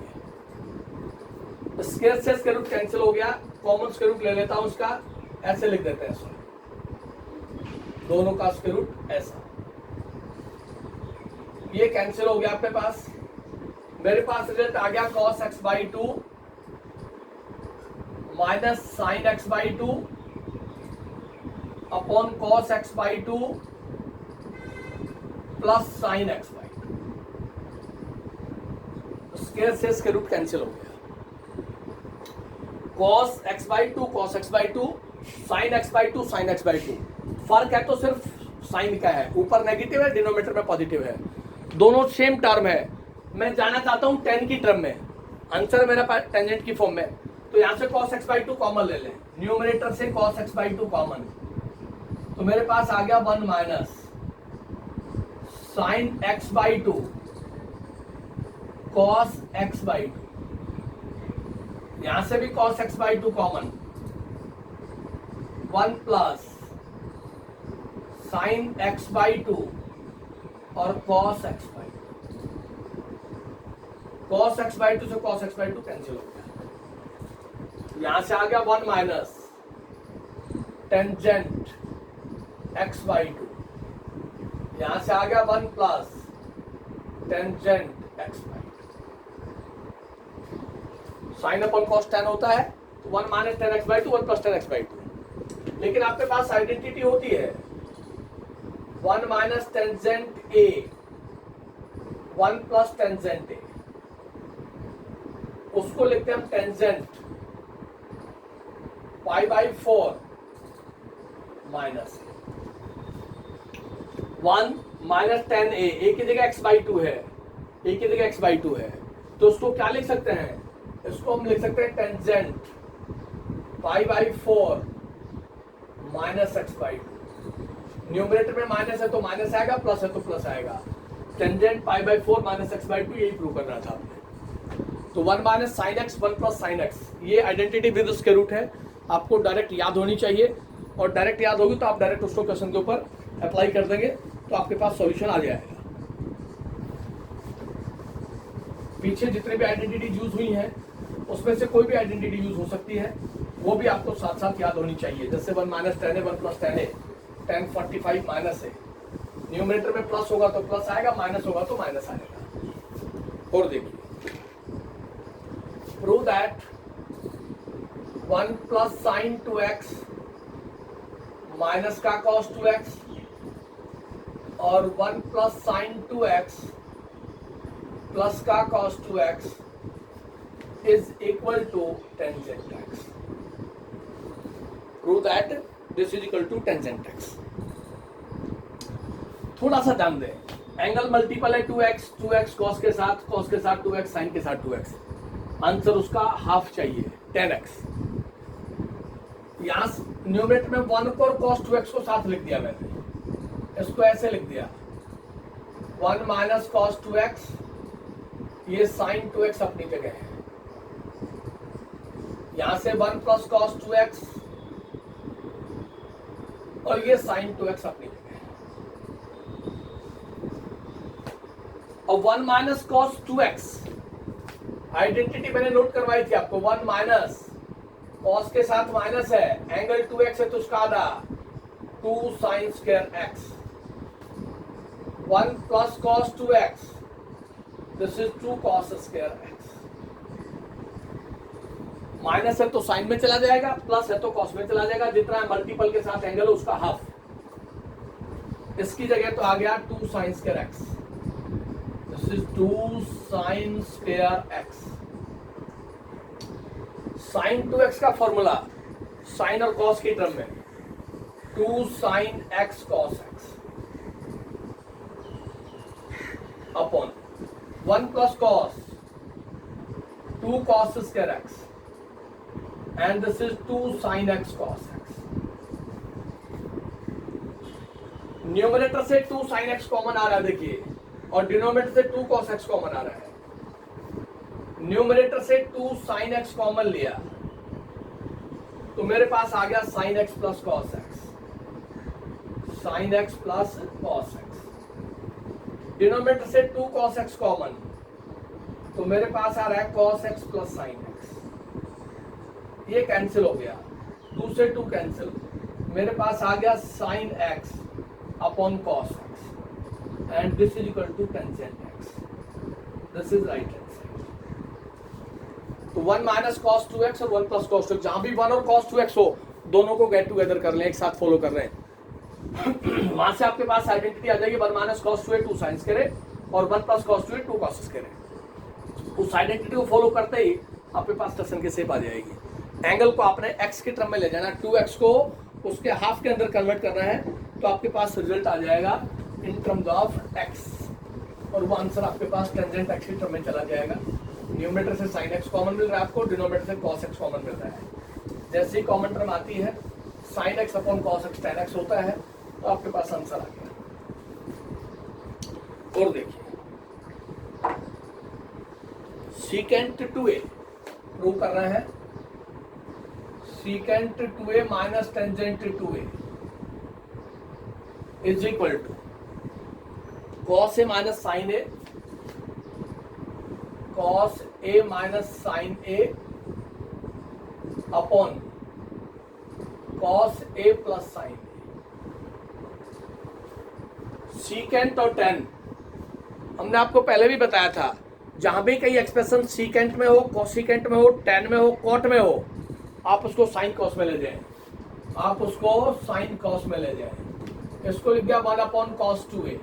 स्क्वायर से स्क्वायर रूट कैंसिल हो गया, कॉमन स्क्वायर रूट ले लेता हूं उसका, ऐसे लिख देते हैं इसको, दोनों का स्क्वायर रूट ऐसा। ये कैंसिल हो गया आपके पास, मेरे पास रिजल्ट आ गया cos x by two minus sine x by two upon cos x by two plus sine x by two. Square से स्क्वायर रूट कैंसिल हो गया। cos x by two cos x by two, sine x by two sine x by two. फर्क है तो सिर्फ साइन का है, ऊपर नेगेटिव है डिनोमिनेटर में पॉजिटिव है, दोनों सेम टर्म है। मैं जाना चाहता हूं टेन की टर्म में, आंसर मेरे पास टेंजेंट की फॉर्म में, तो यहां से cos x by two common ले लें, न्यूमरेटर से cos x by two common, तो मेरे पास आ गया 1 minus sine x by two cos x by two, यहां से भी cos x by two common, 1 plus sine x by two और cos x by two. cos x by two से cos x by two cancel हो गया। यहां से आ गया 1 minus tangent x by two, यहां से आ गया 1 plus tangent x by two. Sine upon cos tan होता है, तो 1 minus tan x by two 1 plus tan x by two. लेकिन आपके पास आइडेंटिटी होती है 1 minus tangent a 1 plus tangent a, उसको लिखते हैं हम tangent pi by 4 minus 1 minus tan a की जगह एक्स बाई टू है, ए की जगह एक्स बाई टू है, तो उसको क्या लिख सकते हैं, इसको हम लिख सकते हैं tangent pi by 4 minus X by to. Numerator में माइनस है तो माइनस आएगा, प्लस है तो प्लस आएगा। Tangent pi by 4 minus X by to, यही प्रूव करना था आपने। तो 1 minus sine X 1 plus sine x, ये आइडेंटिटी विद स्क्वायर रूट है, आपको डायरेक्ट याद होनी चाहिए, और डायरेक्ट याद होगी तो आप डायरेक्ट उसको क्वेश्चन के ऊपर अप्लाई कर देंगे तो आपके पास सॉल्यूशन आ जाएगा। पीछे जितने भी आइडेंटिटी यूज हुई हैं उसमें से कोई भी आइडेंटिटी यूज हो सकती है, वो भी आपको साथ साथ याद होनी चाहिए। जैसे 1 माइनस टेन है 1 प्लस टेन है, 1045 माइनस है, न्यूमरेटर में प्लस होगा तो प्लस आएगा, माइनस होगा तो माइनस आएगा। और देखिए prove that 1 plus sign 2x minus का cos 2x और 1 प्लस साइन 2x प्लस का cos 2x is equal to tangent x. Prove that this is equal to tangent x. थोड़ा सा ध्यान दें, एंगल मल्टीपल है 2x, 2x cos के साथ 2x sin के साथ 2x, आंसर उसका हाफ चाहिए 10x। यहां न्यूमरेटर में 1 को और cos 2x को साथ लिख दिया मैंने, इसको ऐसे लिख दिया 1 माइनस cos 2x, ये sin 2x अपनी जगह है, यहां से 1 प्लस cos 2x और ये sin 2x अपनी जगह है, और 1 माइनस cos 2x आइडेंटिटी मैंने नोट करवाई थी आपको, 1 माइनस cos के साथ माइनस है, एंगल 2x है तो उसका आधा 2 sin square x, 1 plus cos 2x, this is 2 cos square x। Minus है तो साइन में चला जाएगा, प्लस है तो कॉस में चला जाएगा, जितना मल्टीपल के साथ एंगल है उसका हाफ, इसकी जगह तो आ गया 2 sine square x, this is 2 sine square x. Sine 2x का फॉर्मूला साइन और कॉस की टर्म में 2 sine x cos x upon 1 plus cos 2 cos square x and this is 2 sin x cos x। Numerator से 2 sin x कॉमन आ रहा है देखिए, और डिनोमिनेटर से 2 cos x कॉमन आ रहा है। न्यूमरेटर से 2 sin x कॉमन लिया तो मेरे पास आ गया sin x plus cos x, sin x plus cos x। Denominator से 2 cos x कॉमन, तो मेरे पास आ रहा है cos x plus sin x, ये कैंसिल हो गया, 2 से 2 कैंसिल, मेरे पास आ गया sin x upon cos x and this is equal to tangent x, this is right answer. तो 1 माइनस कॉस 2x और 1 प्लस कॉस 2x, जहां भी 1 और कॉस 2x हो दोनों को गेट टुगेदर कर लें, एक साथ फॉलो कर रहे हैं। वहां से आपके पास आइडेंटिटी आ जाएगी 1 माइनस कॉस 2a 2 साइंस करे और 1 प्लस कॉस 2a 2 कॉसेस करे। उस आइडेंटिटी को फॉलो करते ही आपके पास टर्सन की शेप आ जाएगी। एंगल को आपने x के टर्म में ले जाना, 2x को उसके हाफ के अंदर कन्वर्ट करना है, तो आपके पास रिजल्ट आ जाएगा इन टर्म्स ऑफ x, और वो आंसर आपके पास टेंजेंट x के टर्म में चला जाएगा। न्यूमरेटर से sin x कॉमन मिल रहा है आपको, डिनोमिनेटर से cos x कॉमन मिल रहा है। जैसे ही कॉमन टर्म आती है sin x upon cos x tan x होता है, तो आपके पास आंसर आ गया। और देखिए सीकेंट 2a प्रूव कर रहे हैं, secant 2a minus tangent 2a is equal to cos a minus sin a, cos a minus sin a upon cos a plus sin a। Secant और टेन हमने आपको पहले भी बताया था, जहां भी कई एक्सप्रेशन सीकेंट में हो, कोसिकेंट में हो, टेन में हो, कॉट में हो, आप उसको साइन कॉस में ले जाएं, आप उसको साइन कॉस में ले जाएं। इसको लिख दिया 1 upon cos 2a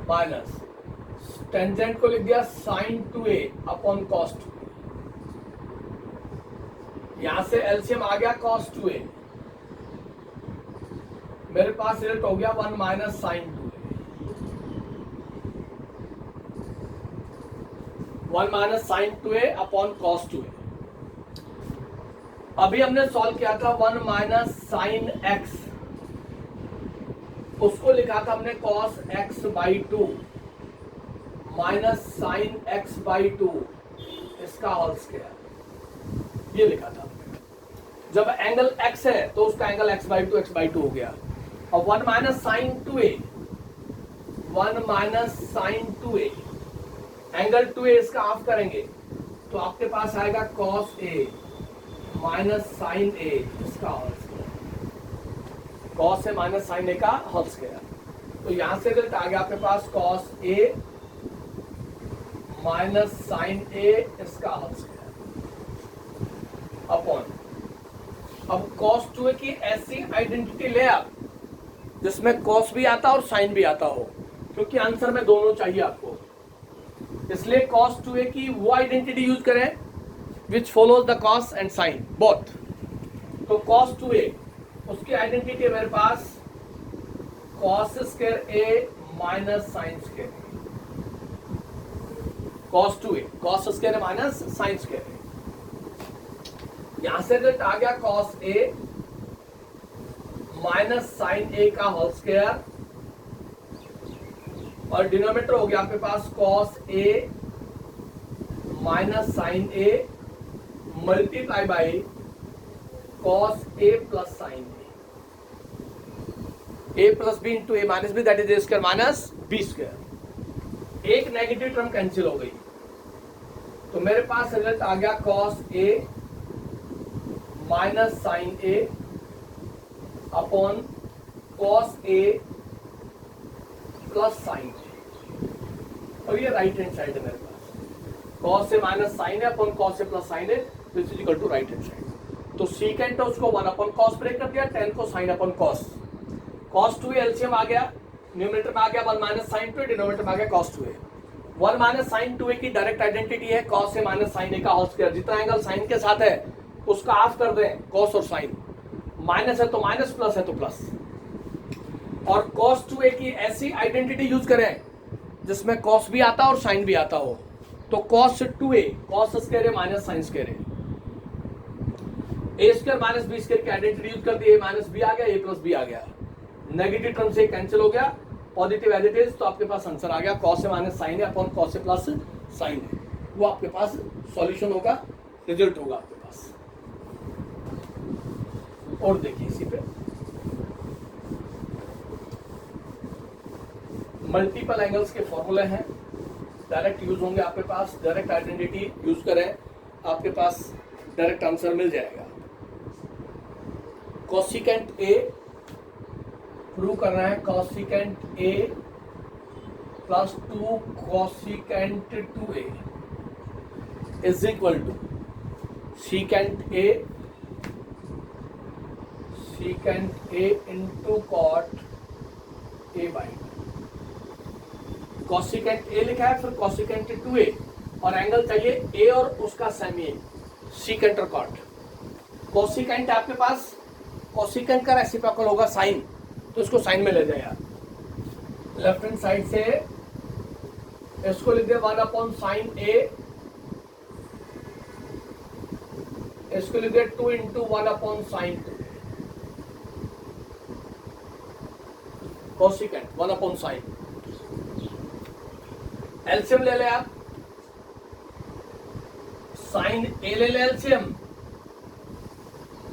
minus tangent को लिख दिया sign 2a upon cos 2a। यहां से एलसीएम आ गया cos 2a, मेरे पास रिजल्ट हो गया 1 minus sine 2a, 1 minus sine 2a upon cos 2a। अभी हमने सॉल्व किया था 1 माइनस साइन x, उसको लिखा था हमने cos x by 2 minus sine x by 2, इसका होल स्क्वायर, ये लिखा था हमने। जब एंगल x है तो उसका एंगल x बाई 2 हो गया। और 1 minus sine 2a, 1 minus sine 2a, angle 2a इसका हाफ करेंगे तो आपके पास आएगा cos a minus sine a, इसका whole square, cos a minus sine a का होल स्क्वायर। तो यहां से रिजल्ट आ गया आपके पास cos a minus sine a, इसका होल स्क्वायर अपॉन, अब cos 2a की ऐसी आइडेंटिटी ले आप जिसमें cos भी आता और साइन भी आता हो, क्योंकि आंसर में दोनों चाहिए आपको, इसलिए cos 2a की वो आइडेंटिटी यूज करें which follows the cos and sine both. तो cos 2a उसकी आइडेंटिटी है मेरे पास cos square a minus sine square, cos 2a cos square minus sine square. यहां से रिजल्ट आ गया cos a minus sine a का होल स्क्वायर, और डिनोमिनेटर हो गया आपके पास cos a minus sine a multiply by cos a plus sine a plus b into a minus b, that is a square minus b square. एक नेगेटिव टर्म कैंसिल हो गई, तो मेरे पास रिजल्ट आ गया cos a minus sine a upon cos a plus sine a, और ये राइट हैंड साइड है मेरे पास, cos a minus sine a upon cos a plus sine a, this is equal to right hand side. तो सीकेंट है उसको 1 अपॉन cos ब्रेक कर दिया, 10 को sine upon cos, cos 2a LCM आ गया, न्यूमरेटर में आ गया 1 माइनस साइन 2a, डिनोमिनेटर में आ गया cos 2a। 1 minus sine 2a की डायरेक्ट आइडेंटिटी है cos a minus sine a का होल स्क्वायर, जितना एंगल साइन के साथ है उसका हाफ कर दें, cos और साइन, माइनस है तो माइनस, प्लस है तो प्लस। और cos 2a की ऐसी आइडेंटिटी यूज करें जिसमें cos भी आता और साइन भी आता हो, तो cos 2a cos स्क्वायर है माइनस साइन स्क्वायर है, ए स्क्वायर माइनस बी स्क्वायर की आइडेंटिटी यूज कर दी, ए माइनस बी आ गया, ए प्लस बी आ गया, नेगेटिव टर्म से कैंसिल हो गया, पॉजिटिव एज इट इज, तो आपके पास आंसर आ गया cos a माइनस साइन है upon cos a plus sign है। वो आपके पास सॉल्यूशन होगा, रिजल्ट होगा आपके पास। और देखिए इसी पे मल्टीपल एंगल्स के फॉर्मूले हैं, डायरेक्ट यूज होंगे आपके पास, डायरेक्ट आइडेंटिटी यूज करें, आपके पास डायरेक्ट आंसर मिल जाएगा। कोसिकेंट ए प्रूव कर रहे हैं, cosecant a plus 2 cosecant 2a is equal to secant a into cot a by cosecant a लिखा है, फिर कॉसिकेंट 2a और एंगल चाहिए ए और उसका सेमी सीकेंट और कॉट। कॉसिकेंट आपके पास, कॉसिकेंट का रेसिप्रोकल होगा साइन, तो इसको साइन में ले जाए यार। लेफ्ट हैंड साइड से इसको लिख दे 1 अपॉन साइन ए, इसको लिख दे 2 into 1 upon sine 2 cosecant 1 upon sine. LCM ले ले आप, साइन ए ले ले एलसीएम,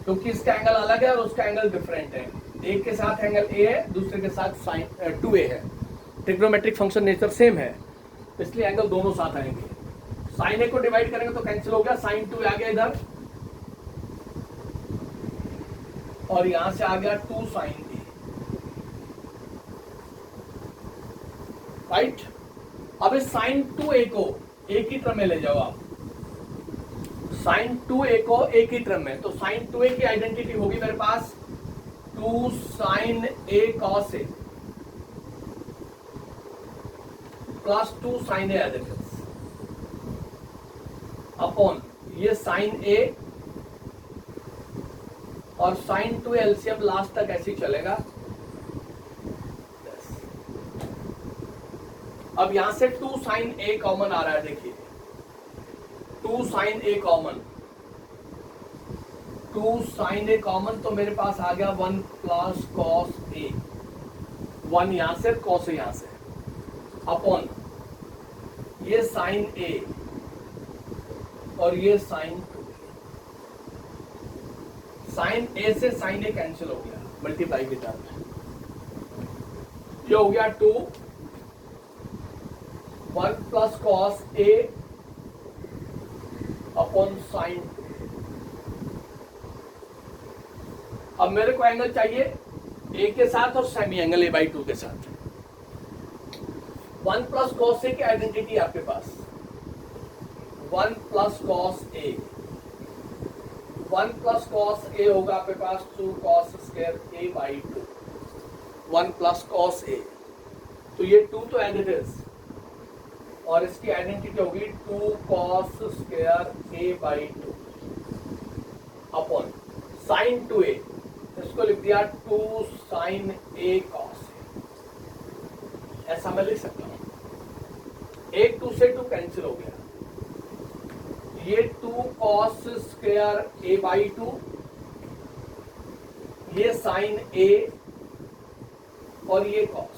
क्योंकि इसका एंगल अलग है और उसका एंगल डिफरेंट है। एक के साथ एंगल ए है, दूसरे के साथ साइन 2a है। ट्रिग्नोमेट्रिक फंक्शन नेचर सेम है, इसलिए एंगल दोनों साथ आएंगे। साइन ए को डिवाइड करेंगे तो कैंसिल हो गया, साइन 2 आ गया इधर और यहां से आ गया 2 साइन ए, राइट। अब इस साइन 2a को एक ही टर्म में ले जाओ आप, साइन 2a को एक ही टर्म में, तो साइन 2a की आइडेंटिटी होगी मेरे पास 2 sine a cos a plus 2 sine a as it is upon ये साइन a और साइन 2 एलसीएम लास्ट तक ऐसे ही चलेगा। अब यहां से 2 साइन a कॉमन आ रहा है, देखिए 2 sine a common, 2 sine a common, तो मेरे पास आ गया 1 प्लस कॉस a, 1 यहां से कॉस a यहां से अपॉन ये साइन a और ये साइन 2, साइन a से साइन a कैंसिल हो गया मल्टीप्लाई के टर्म में, ये हो गया 2 1 plus cos a upon sine 2। अब मेरे को एंगल चाहिए a के साथ और सेमी एंगल a बाई 2 के साथ। 1 प्लस कॉस a की आइडेंटिटी आपके पास 1 plus cos a, 1 plus cos a होगा आपके पास 2 cos square a by 2, 1 plus cos a, तो ये 2 तो एज इट इज और इसकी आइडेंटिटी होगी 2 cos square a by 2 upon sine 2a, इसको लिख दिया 2 साइन a cos a, ऐसा मैं लिख सकता हूं। 1 2 से 2 कैंसिल हो गया, ये 2 कॉस स्क्वायर a बाई 2, ये साइन a और ये कॉस।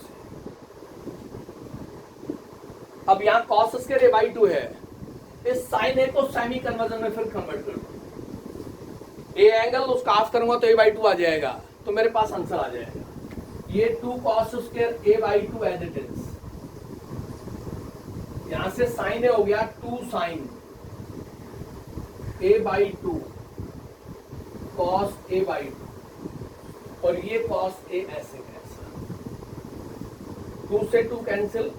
अब यहां कॉस स्क्वायर a बाई 2 है, इस साइन a को सेमी कन्वर्जन में फिर कन्वर्ट कर दो, ए एंगल उसका हाफ करूंगा तो a बाई 2 आ जाएगा, तो मेरे पास आंसर आ जाएगा ये 2 cos square a by 2 as it is. यहां से साइन a हो गया 2 sine a by 2 cos a by 2 और ये कॉस a ऐसे कैंसिल, 2 से 2 कैंसिल,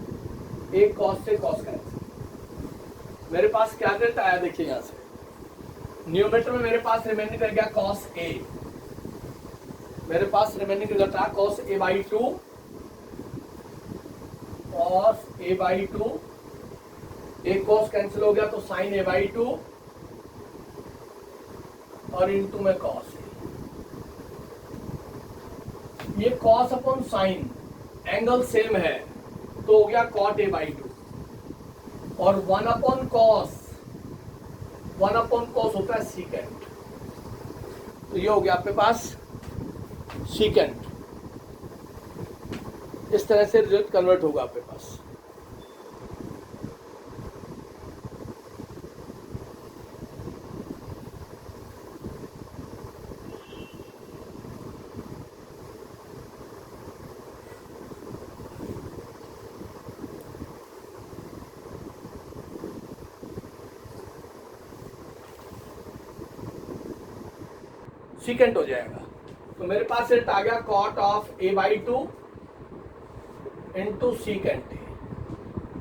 एक कॉस से कॉस कैंसिल। मेरे पास क्या रहता है देखिए, यहां से न्यूमरेटर में मेरे पास रिमेनिंग रह गया कॉस a, मेरे पास रिमेनिंग रिजल्ट रहा cos a by 2, cos a by 2, एक कॉस कैंसिल हो गया तो साइन a बाई 2 और इनटू में कॉस a, ये cos upon sign angle same है तो हो गया कॉट a बाई 2 और 1 अपॉन कॉस होता है सीकेंट, तो ये हो गया आपके पास सीकेंट। इस तरह से रिजल्ट कन्वर्ट होगा आपके पास। सीकेंट हो जाएगा, तो मेरे पास रिजल्ट आ गया cot of a by 2 into secant,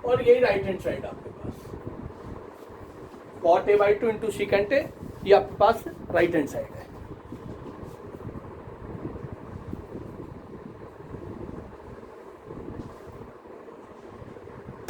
और यही राइट हैंड साइड आपके पास। Cot a by two into secant a, ये आपके पास राइट हैंड साइड है।